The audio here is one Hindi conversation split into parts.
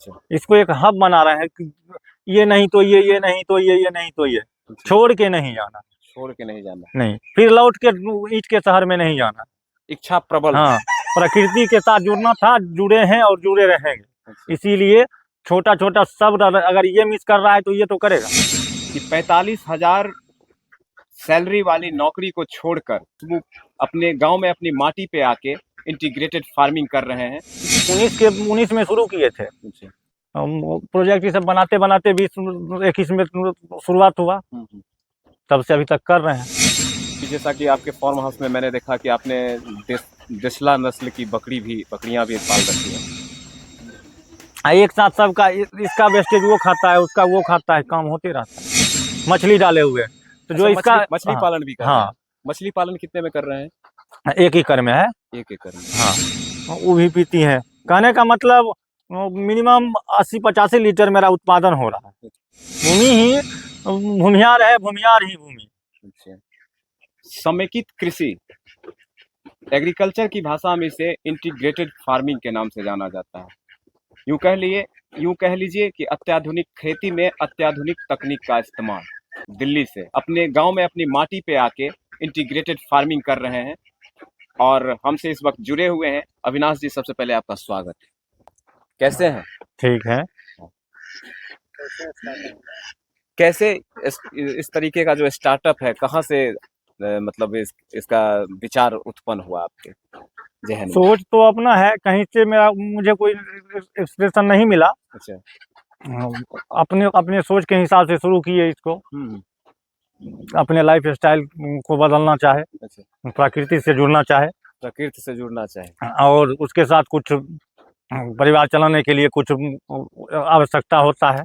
अच्छा। इसको एक हब बना रहे हैं कि ये नहीं तो ये नहीं तो ये नहीं तो ये, छोड़ के नहीं जाना, छोड़ के नहीं जाना, नहीं फिर लौट के ईंट के शहर में नहीं जाना। इच्छा प्रबल। हाँ, प्रकृति के साथ जुड़ना था, जुड़े हैं और जुड़े रहेंगे। अच्छा। इसीलिए छोटा छोटा शब्द अगर ये मिस कर रहा है तो ये तो करेगा कि 45,000 सैलरी वाली नौकरी को छोड़कर तुम अपने गांव में अपनी माटी पे आके इंटीग्रेटेड फार्मिंग कर रहे हैं। 19 में शुरू किए थे हम प्रोजेक्ट, ये सब बनाते बनाते 20-21 में शुरुआत हुआ, तब से अभी तक कर रहे हैं। जैसा कि आपके फार्म हाउस में मैंने देखा कि आपने देसला नस्ल की बकरियां भी पाल रखी हैं। एक साथ सबका, इसका वेस्टेज वो खाता है, उसका वो खाता है, काम होते रहता है। मछली डाले हुए तो जो इसका मछली पालन भी कर रहे हैं। मछली पालन कितने में कर रहे हैं? 1 एकड़ में है। 1 एकड़ में। हाँ, वो भी पीती है। कहने का मतलब मिनिमम 80-85 लीटर मेरा उत्पादन हो रहा है। भूमि ही भूमियार है, भूमियार ही भूमि। अच्छा। समेकित कृषि, एग्रीकल्चर की भाषा में इसे इंटीग्रेटेड फार्मिंग के नाम से जाना जाता है। यूं कह लीजिए कि अत्याधुनिक खेती में अत्याधुनिक तकनीक का इस्तेमाल। दिल्ली से अपने गांव में अपनी माटी पे आके इंटीग्रेटेड फार्मिंग कर रहे हैं और हमसे इस वक्त जुड़े हुए हैं। अविनाश जी, सबसे पहले आपका स्वागत है। कैसे हैं? ठीक है। कैसे इस तरीके का जो स्टार्टअप है, कहाँ से मतलब इसका विचार उत्पन्न हुआ आपके जहन में? सोच तो अपना है, कहीं से मुझे कोई इंस्पिरेशन नहीं मिला। अच्छा। अपने सोच के हिसाब से शुरू किए इसको। अपने लाइफ स्टाइल को बदलना चाहे। अच्छा। प्रकृति से जुड़ना चाहे। प्रकृति से जुड़ना चाहे और उसके साथ कुछ परिवार चलाने के लिए कुछ आवश्यकता होता है,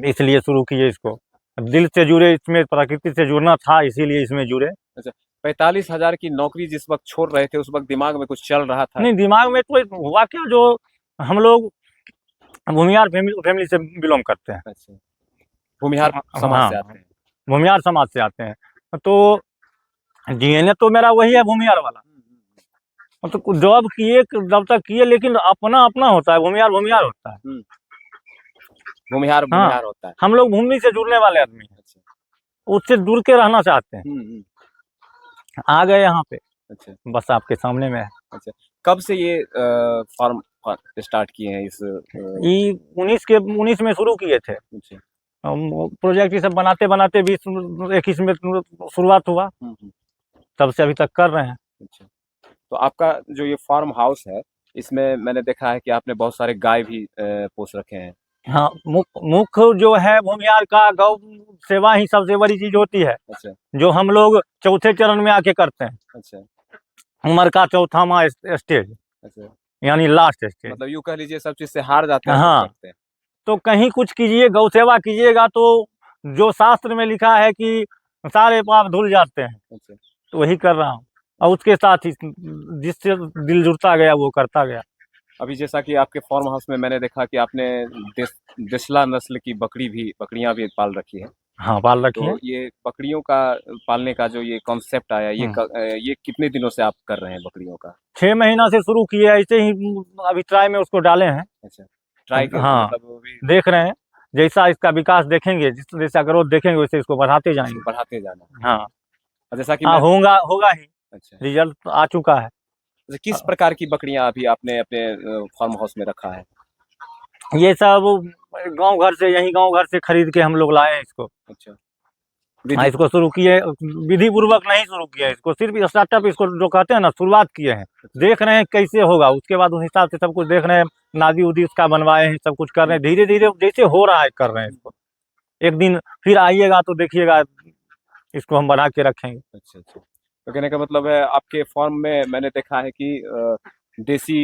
इसलिए शुरू किए इसको। दिल से जुड़े, इसमें प्रकृति से जुड़ना था, इसीलिए इसमें जुड़े। अच्छा। 45,000 की नौकरी जिस वक्त छोड़ रहे थे, उस वक्त दिमाग में कुछ चल रहा था? नहीं, दिमाग में तो हुआ क्या, जो हम लोग भूमिहार फैमिली से बिलोंग करते हैं। अच्छा। भूमिहार समाज से आते हैं। भूमिहार समाज से आते हैं, तो डीएनए तो मेरा वही है, भूमिहार वाला। तो जॉब किए, जब तक किए, लेकिन अपना अपना होता है, भूमिहार भूमिहार होता है। भूमिहार भूमिहार होता है। हम लोग भूमि से जुड़ने वाले आदमी हैं। अच्छा। उससे जुड़ के रहना चाहते हैं। आ गए यहाँ पे। अच्छा। बस आपके सामने में है। अच्छा। कब से ये फार्म स्टार्ट किए हैं? 19 में शुरू किए थे। अच्छा। प्रोजेक्ट ये सब बनाते बनाते 20-21 में शुरुआत हुआ, तब से अभी तक कर रहे हैं। अच्छा। तो आपका जो ये फार्म हाउस है, इसमें मैंने देखा है कि आपने बहुत सारे गाय भी पोस रखे हैं। हाँ, मुख्य जो है भूमिहार का गौ सेवा ही सबसे बड़ी चीज होती है। अच्छा। जो हम लोग चौथे चरण में आके करते हैं। अच्छा। उम्र का चौथावां स्टेज। अच्छा। यानी लास्ट स्टेज। मतलब यूँ कह लीजिए सब चीज से हार जाते हैं। हाँ, तो कहीं कुछ कीजिए, गौ सेवा कीजिएगा तो जो शास्त्र में लिखा है कि सारे पाप धुल जाते हैं। अच्छा। तो वही कर रहा हूँ, और उसके साथ ही जिससे दिल जुड़ता गया वो करता गया। अभी जैसा कि आपके फार्म हाउस में मैंने देखा कि आपने देसला नस्ल की बकरियां भी पाल रखी है। हाँ, पाल रखी है। तो ये बकरियों का पालने का जो ये कॉन्सेप्ट आया, ये कितने दिनों से आप कर रहे हैं बकरियों का? 6 महीना से शुरू किया, ऐसे ही अभी ट्राई में उसको डाले हैं। अच्छा, ट्राई कर। हाँ, मतलब देख रहे हैं, जैसा इसका विकास देखेंगे, जैसा ग्रोथ देखेंगे, वैसे इसको बढ़ाते जाएंगे। बढ़ाते जाना। हाँ, जैसा कि होगा ही। अच्छा। रिजल्ट आ चुका है। किस प्रकार की बकरियां अभी आपने अपने फार्म हाउस में रखा है? ये सब गांव घर से, यही गांव घर से खरीद के हम लोग लाए हैं इसको। अच्छा। इसको शुरू किए, विधि पूर्वक नहीं शुरू किया इसको, सिर्फ स्टार्टअप इसको जो कहते हैं ना, शुरुआत किए हैं। देख रहे हैं कैसे होगा, उसके बाद उस हिसाब से सब कुछ देख रहे हैं। नादी उदी उसका बनवाए हैं, सब कुछ कर रहे हैं, धीरे धीरे जैसे हो रहा है कर रहे हैं इसको। एक दिन फिर आइएगा तो देखिएगा, इसको हम बढ़ा के रखेंगे। अच्छा अच्छा। तो कहने का मतलब है, आपके फार्म में मैंने देखा है कि देसी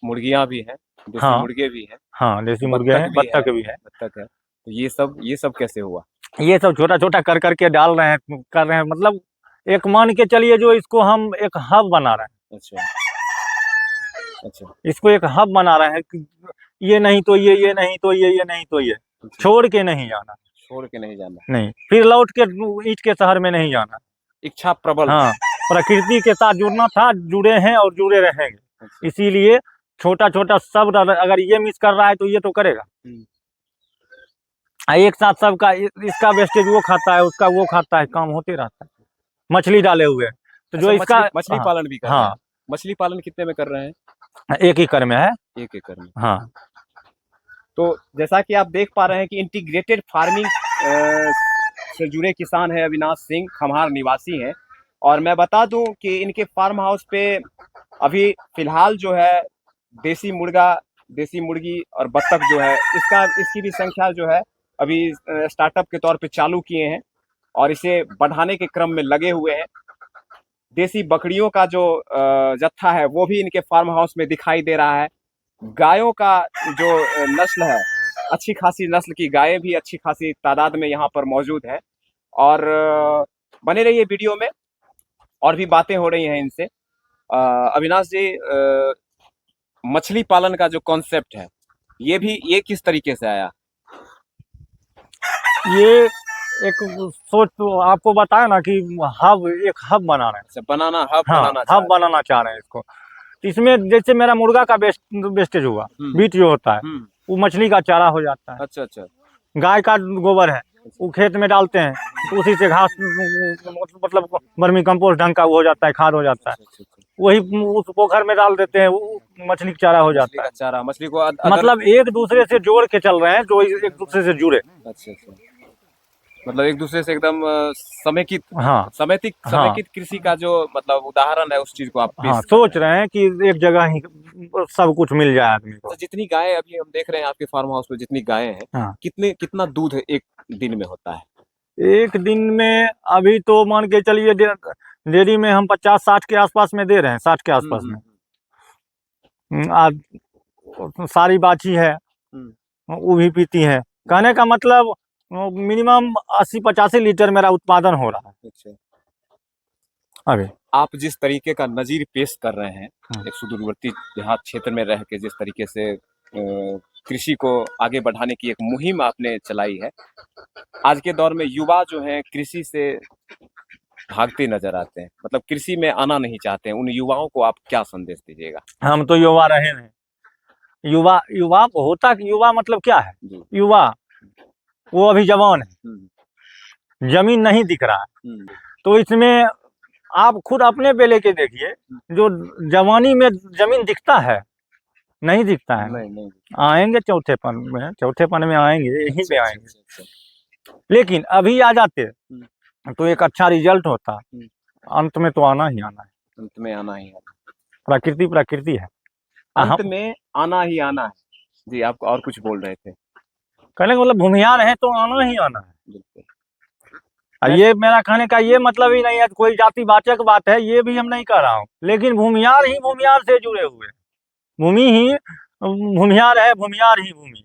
मुर्गियां भी हैं, देसी मुर्गे भी हैं। हाँ, देसी मुर्गे हैं, बत्तख भी है। बत्तख है। तो ये सब कैसे हुआ? ये सब छोटा छोटा कर करके डाल रहे हैं, कर रहे हैं, मतलब एक मान के चलिए, जो इसको हम एक हब बना रहे हैं। अच्छा अच्छा। इसको एक हब बना रहे हैं कि ये नहीं तो ये नहीं तो ये नहीं तो ये, छोड़ के नहीं जाना। छोड़ के नहीं जाना, नहीं फिर लौट के ईंट के शहर में नहीं जाना। इच्छा प्रबल। हाँ, प्रकृति के साथ जुड़ना था, जुड़े हैं और जुड़े रहेंगे। अच्छा। इसीलिए छोटा छोटा सब अगर ये मिस कर रहा है तो ये तो करेगा। एक साथ सबका इसका वेस्टेज वो खाता है, उसका वो खाता है, काम होते रहता है। मछली डाले हुए तो जो अच्छा, इसका मछली हाँ, पालन भी कर रहे हैं। हाँ मछली पालन कितने में कर रहे हैं? 1 एकड़ में है। 1 एकड़ में। हाँ तो जैसा कि आप देख पा रहे हैं कि इंटीग्रेटेड फार्मिंग से जुड़े किसान है अविनाश सिंह, खम्हार निवासी हैं। और मैं बता दूं कि इनके फार्म हाउस पे अभी फिलहाल जो है देसी मुर्गा, देसी मुर्गी और बत्तख जो है इसकी भी संख्या जो है अभी स्टार्टअप के तौर पे चालू किए हैं और इसे बढ़ाने के क्रम में लगे हुए हैं। देसी बकरियों का जो जत्था है वो भी इनके फार्म हाउस में दिखाई दे रहा है। गायों का जो नस्ल है, अच्छी खासी नस्ल की गायें भी अच्छी खासी तादाद में यहाँ पर मौजूद है। और बने रहिए वीडियो में, और भी बातें हो रही हैं इनसे। अविनाश जी, मछली पालन का जो कॉन्सेप्ट है ये किस तरीके से आया? ये एक सोच तो आपको बताया ना कि एक हब बना रहे हैं। अच्छा, बनाना हब हाँ, बनाना हब बनाना चाह रहे हैं इसको। इसमें जैसे मेरा मुर्गा का वेस्टेज हुआ, बीट जो होता है वो मछली का चारा हो जाता है। अच्छा अच्छा। गाय का गोबर है वो खेत में डालते हैं तो उसी से घास मतलब वर्मी कंपोस्ट ढंग का वो हो जाता है, खाद हो जाता है। वही उस पोखर में डाल देते हैं, वो मछली का चारा हो जाता है। चारा मछली को मतलब एक दूसरे से जोड़ के चल रहे हैं, जो एक दूसरे से जुड़े। अच्छा अच्छा, मतलब एक दूसरे से एकदम समेकित, हाँ समेकित कृषि का जो मतलब उदाहरण है उस चीज को आप हाँ सोच रहे हैं कि एक जगह ही सब कुछ मिल जाए आदमी को। तो जितनी गायें अभी हम देख रहे हैं आपके फार्म हाउस में, जितनी गायें हैं, हाँ। कितना दूध एक दिन में होता है? एक दिन में अभी तो मान के चलिए डेयरी में हम 50-60 के आसपास में दे रहे हैं, 60 के आसपास में। आज सारी बाछी है वो भी पीती है। कहने का मतलब मिनिमम 80-85 लीटर मेरा उत्पादन हो रहा है। अच्छा। अभी आप जिस तरीके का नजीर पेश कर रहे हैं, एक सुदूरवर्ती देहात क्षेत्र में रह के जिस तरीके से कृषि को आगे बढ़ाने की एक मुहिम आपने चलाई है, आज के दौर में युवा जो हैं कृषि से भागते नजर आते हैं, मतलब कृषि में आना नहीं चाहते हैं। उन युवाओं को आप क्या संदेश दीजिएगा? हम तो युवा रहे हैं। युवा युवा मतलब क्या है? युवा वो अभी जवान है, जमीन नहीं दिख रहा है। तो इसमें आप खुद अपने पे लेके देखिए, जो जवानी में जमीन दिखता है नहीं दिखता है। नहीं। आएंगे चौथेपन में आएंगे, यहीं पे आएंगे। लेकिन अभी आ जाते तो एक अच्छा रिजल्ट होता। अंत में तो आना ही आना है। अंत में आना ही आना, प्रकृति है, अंत में आना ही आना है। जी, आप और कुछ बोल रहे थे? कहने का मतलब भूमिहार है तो आना ही आना है। बिल्कुल। ये मेरा कहने का ये मतलब ही नहीं है कोई जाति वाचक बात है, ये भी हम नहीं कह रहा हूँ। लेकिन भूमिहार ही भूमिहार से जुड़े हुए, भूमि ही भूमिहार है, भूमिहार ही भूमि।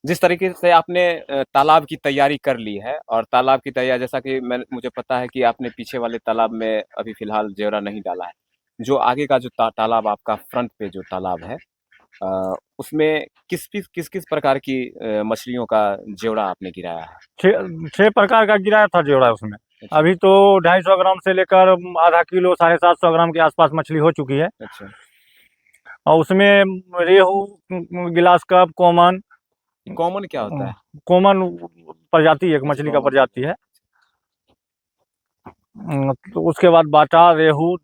जिस तरीके से आपने तालाब की तैयारी कर ली है, और तालाब की तैयारी जैसा कि मुझे पता है कि आपने पीछे वाले तालाब में अभी फिलहाल जेवरा नहीं डाला है, जो आगे का जो तालाब आपका फ्रंट पे जो तालाब है उसमें किस किस प्रकार की मछलियों का जेवड़ा आपने गिराया है? 6 प्रकार का गिराया था जेवड़ा उसमें। अच्छा। अभी तो 250 ग्राम से लेकर आधा किलो 750 ग्राम के आसपास मछली हो चुकी है। अच्छा। और उसमें रेहू, गिलास कप, कॉमन क्या होता है? कॉमन प्रजाति, एक मछली का प्रजाति है। तो उसके बाद बाटा, रेहू,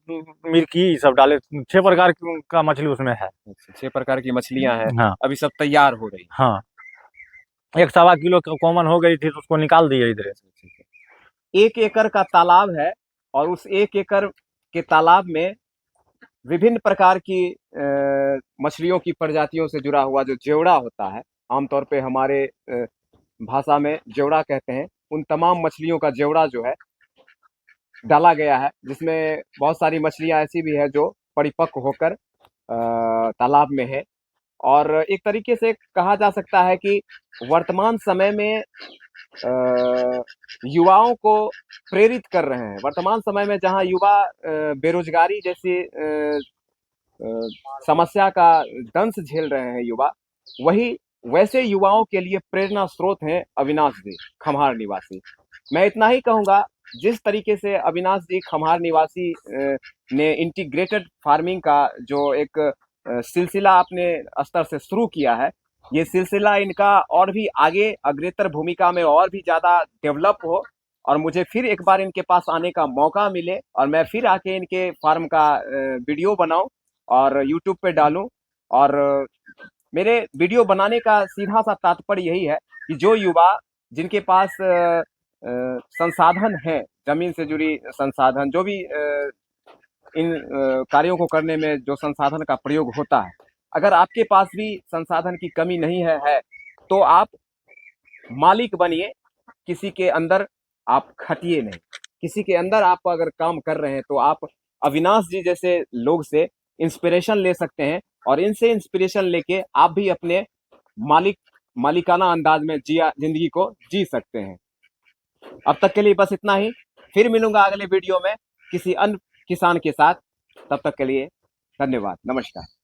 मिर्की सब डाले। 6 प्रकार का मछली उसमें है। 6 प्रकार की मछलियां हैं। हाँ। अभी सब तैयार हो रही। हाँ, 1.25 किलो कॉमन हो गई थी तो उसको निकाल दिए इधर। 1 एकड़ का तालाब है और उस 1 एकड़ के तालाब में विभिन्न प्रकार की मछलियों की प्रजातियों से जुड़ा हुआ जो जेवड़ा होता है, आमतौर पे हमारे भाषा में जेवड़ा कहते हैं, उन तमाम मछलियों का जेवड़ा जो है डाला गया है, जिसमें बहुत सारी मछलियां ऐसी भी है जो परिपक्व होकर तालाब में है। और एक तरीके से कहा जा सकता है कि वर्तमान समय में युवाओं को प्रेरित कर रहे हैं। वर्तमान समय में जहां युवा बेरोजगारी जैसी समस्या का दंश झेल रहे हैं युवा, वही वैसे युवाओं के लिए प्रेरणा स्रोत हैं अविनाश जी, खम्हार निवासी। मैं इतना ही कहूँगा, जिस तरीके से अविनाश जी खम्हार निवासी ने इंटीग्रेटेड फार्मिंग का जो एक सिलसिला अपने स्तर से शुरू किया है, ये सिलसिला इनका और भी आगे अग्रेतर भूमिका में और भी ज़्यादा डेवलप हो और मुझे फिर एक बार इनके पास आने का मौका मिले और मैं फिर आके इनके फार्म का वीडियो बनाऊं और यूट्यूब पे डालूं। और मेरे वीडियो बनाने का सीधा सा तात्पर्य यही है कि जो युवा जिनके पास संसाधन है, जमीन से जुड़ी संसाधन, जो भी इन कार्यों को करने में जो संसाधन का प्रयोग होता है, अगर आपके पास भी संसाधन की कमी नहीं है तो आप मालिक बनिए, किसी के अंदर आप खटिए नहीं। किसी के अंदर आप अगर काम कर रहे हैं तो आप अविनाश जी जैसे लोग से इंस्पिरेशन ले सकते हैं और इनसे इंस्पिरेशन लेके आप भी अपने मालिकाना अंदाज में जिंदगी को जी सकते हैं। अब तक के लिए बस इतना ही, फिर मिलूंगा अगले वीडियो में किसी अन्य किसान के साथ। तब तक के लिए धन्यवाद, नमस्कार।